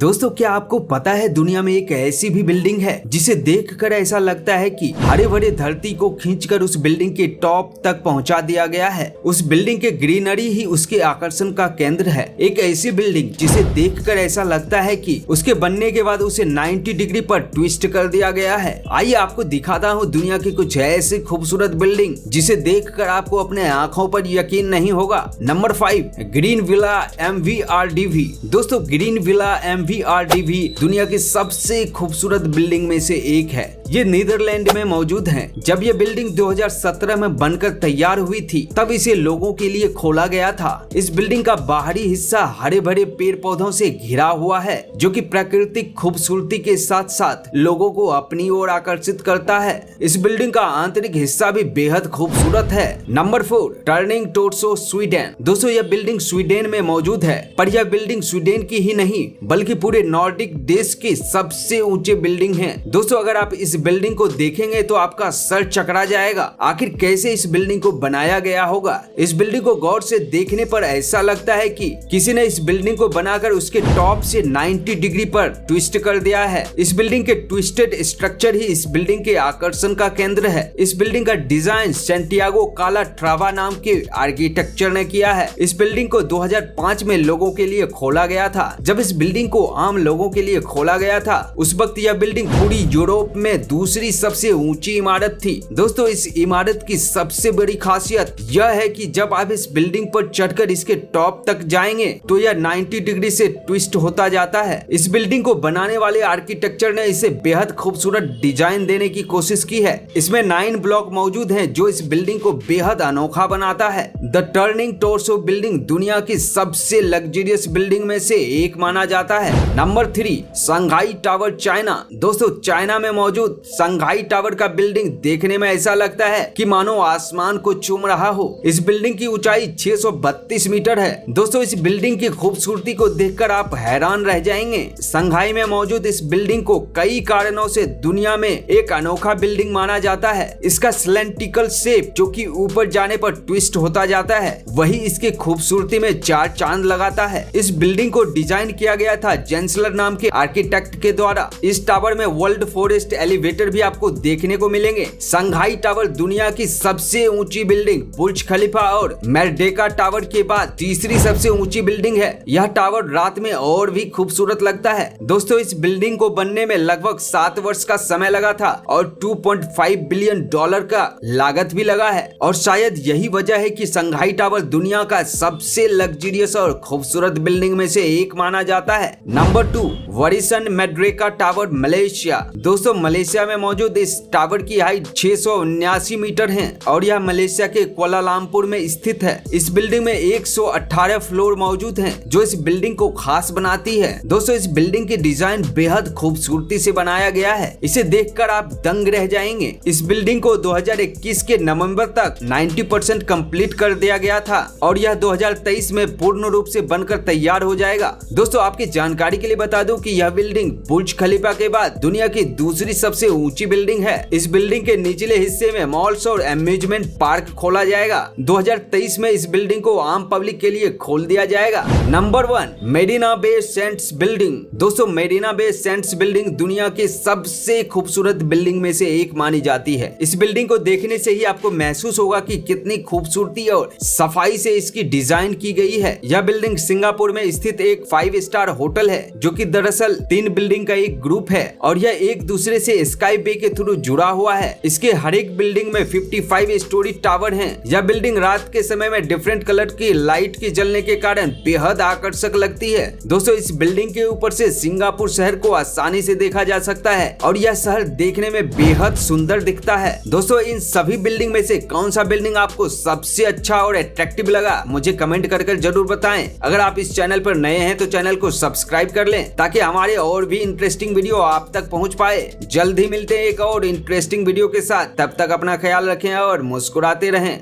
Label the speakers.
Speaker 1: दोस्तों क्या आपको पता है दुनिया में एक ऐसी भी बिल्डिंग है जिसे देखकर ऐसा लगता है कि हरे भरे धरती को खींचकर उस बिल्डिंग के टॉप तक पहुंचा दिया गया है। उस बिल्डिंग के ग्रीनरी ही उसके आकर्षण का केंद्र है। एक ऐसी बिल्डिंग जिसे देखकर ऐसा लगता है कि उसके बनने के बाद उसे 90 डिग्री पर ट्विस्ट कर दिया गया है। आइए आपको दिखाता हूँ दुनिया की कुछ ऐसी खूबसूरत बिल्डिंग जिसे देखकर आपको अपने आंखों पर यकीन नहीं होगा। Number 5, green villa MVRDV। दोस्तों ग्रीन विला MVRDV दुनिया की सबसे खूबसूरत बिल्डिंग में से एक है। ये नीदरलैंड में मौजूद है। जब ये बिल्डिंग 2017 में बनकर तैयार हुई थी तब इसे लोगों के लिए खोला गया था। इस बिल्डिंग का बाहरी हिस्सा हरे भरे पेड़ पौधों से घिरा हुआ है जो कि प्राकृतिक खूबसूरती के साथ साथ लोगों को अपनी ओर आकर्षित करता है। इस बिल्डिंग का आंतरिक हिस्सा भी बेहद खूबसूरत है। Number 4, turning torso Sweden. दोस्तों यह बिल्डिंग स्वीडन में मौजूद है, पर यह बिल्डिंग स्वीडन की ही नहीं बल्कि पूरे नॉर्डिक देश की सबसे ऊंचे बिल्डिंग है। दोस्तों अगर आप इस बिल्डिंग को देखेंगे तो आपका सर चकरा जाएगा। आखिर कैसे इस बिल्डिंग को बनाया गया होगा। इस बिल्डिंग को गौर से देखने पर ऐसा लगता है कि किसी ने इस बिल्डिंग को बनाकर उसके टॉप से 90 डिग्री पर ट्विस्ट कर दिया है। इस बिल्डिंग के ट्विस्टेड स्ट्रक्चर ही इस बिल्डिंग के आकर्षण का केंद्र है। इस बिल्डिंग का डिजाइन सैंटियागो कालाट्रावा नाम के आर्किटेक्चर ने किया है। इस बिल्डिंग को 2005 में लोगों के लिए खोला गया था। जब इस बिल्डिंग को आम लोगों के लिए खोला गया था उस वक्त यह बिल्डिंग पूरी यूरोप में दूसरी सबसे ऊंची इमारत थी। दोस्तों इस इमारत की सबसे बड़ी खासियत यह है कि जब आप इस बिल्डिंग पर चढ़कर इसके टॉप तक जाएंगे तो यह 90 डिग्री से ट्विस्ट होता जाता है। इस बिल्डिंग को बनाने वाले आर्किटेक्चर ने इसे बेहद खूबसूरत डिजाइन देने की कोशिश की है। इसमें 9 ब्लॉक मौजूद हैं जो इस बिल्डिंग को बेहद अनोखा बनाता है। द टर्निंग टोर्सो बिल्डिंग दुनिया की सबसे लग्जरियस बिल्डिंग में से एक माना जाता है। Number 3, Shanghai tower China. दोस्तों चाइना में मौजूद शंघाई टावर का बिल्डिंग देखने में ऐसा लगता है कि मानो आसमान को चूम रहा हो। इस बिल्डिंग की ऊंचाई 632 मीटर है। दोस्तों इस बिल्डिंग की खूबसूरती को देखकर आप हैरान रह जाएंगे। शंघाई में मौजूद इस बिल्डिंग को कई कारणों से दुनिया में एक अनोखा बिल्डिंग माना जाता है। इसका सिलेंड्रिकल शेप जो कि ऊपर जाने पर ट्विस्ट होता जाता है वही इसकी खूबसूरती में 4 चांद लगाता है। इस बिल्डिंग को डिजाइन किया गया था जेंसलर नाम के आर्किटेक्ट के द्वारा। इस टावर में वर्ल्ड फॉरेस्ट एलिवेटर भी आपको देखने को मिलेंगे। शंघाई टावर दुनिया की सबसे ऊंची बिल्डिंग बुर्ज खलीफा और मेरडेका टावर के बाद तीसरी सबसे ऊंची बिल्डिंग है। यह टावर रात में और भी खूबसूरत लगता है। दोस्तों इस बिल्डिंग को बनने में लगभग 7 वर्ष का समय लगा था और $2.5 बिलियन का लागत भी लगा है और शायद यही वजह है कि शंघाई टावर दुनिया का सबसे लग्जरियस और खूबसूरत बिल्डिंग में से एक माना जाता है। Number 2, Warisan Merdeka tower Malaysia. दोस्तों मलेशिया में मौजूद इस टावर की हाइट 679 मीटर है और यह मलेशिया के कुआलालंपुर में स्थित है। इस बिल्डिंग में 118 फ्लोर मौजूद हैं जो इस बिल्डिंग को खास बनाती है। दोस्तों इस बिल्डिंग की डिजाइन बेहद खूबसूरती से बनाया गया है। इसे देखकर आप दंग रह जाएंगे। इस बिल्डिंग को 2021 के नवंबर तक 90% कंप्लीट कर दिया गया था और यह 2023 में पूर्ण रूप से बनकर तैयार हो जाएगा। दोस्तों आपकी जानकारी के लिए बता दूं कि यह बिल्डिंग बुर्ज खलीफा के बाद दुनिया की दूसरी सबसे ऊंची बिल्डिंग है। इस बिल्डिंग के निचले हिस्से में मॉल्स और एम्यूजमेंट पार्क खोला जाएगा। 2023 में इस बिल्डिंग को आम पब्लिक के लिए खोल दिया जाएगा। नंबर 1, मेरीना बे सेंट्स बिल्डिंग। दोस्तों मेरीना बे सेंट्स बिल्डिंग दुनिया की सबसे खूबसूरत बिल्डिंग में से एक मानी जाती है। इस बिल्डिंग को देखने से ही आपको महसूस होगा कि कितनी खूबसूरती और सफाई से इसकी डिजाइन की गई है। यह बिल्डिंग सिंगापुर में स्थित एक 5 स्टार होटल है जो कि दरअसल 3 बिल्डिंग का एक ग्रुप है और यह एक दूसरे से स्काई बे के थ्रू जुड़ा हुआ है। इसके हर एक बिल्डिंग में 55 स्टोरी टावर हैं। यह बिल्डिंग रात के समय में डिफरेंट कलर की लाइट के जलने के कारण बेहद आकर्षक लगती है। दोस्तों इस बिल्डिंग के ऊपर से सिंगापुर शहर को आसानी से देखा जा सकता है और यह शहर देखने में बेहद सुंदर दिखता है। दोस्तों इन सभी बिल्डिंग में से कौन सा बिल्डिंग आपको सबसे अच्छा और अट्रैक्टिव लगा मुझे कमेंट कर जरूर बताएं। अगर आप इस चैनल पर नए हैं तो चैनल को सब्सक्राइब कर लें ताकि हमारे और भी इंटरेस्टिंग वीडियो आप तक पहुंच पाए। जल्द ही मिलते हैं एक और इंटरेस्टिंग वीडियो के साथ। तब तक अपना ख्याल रखें और मुस्कुराते रहें।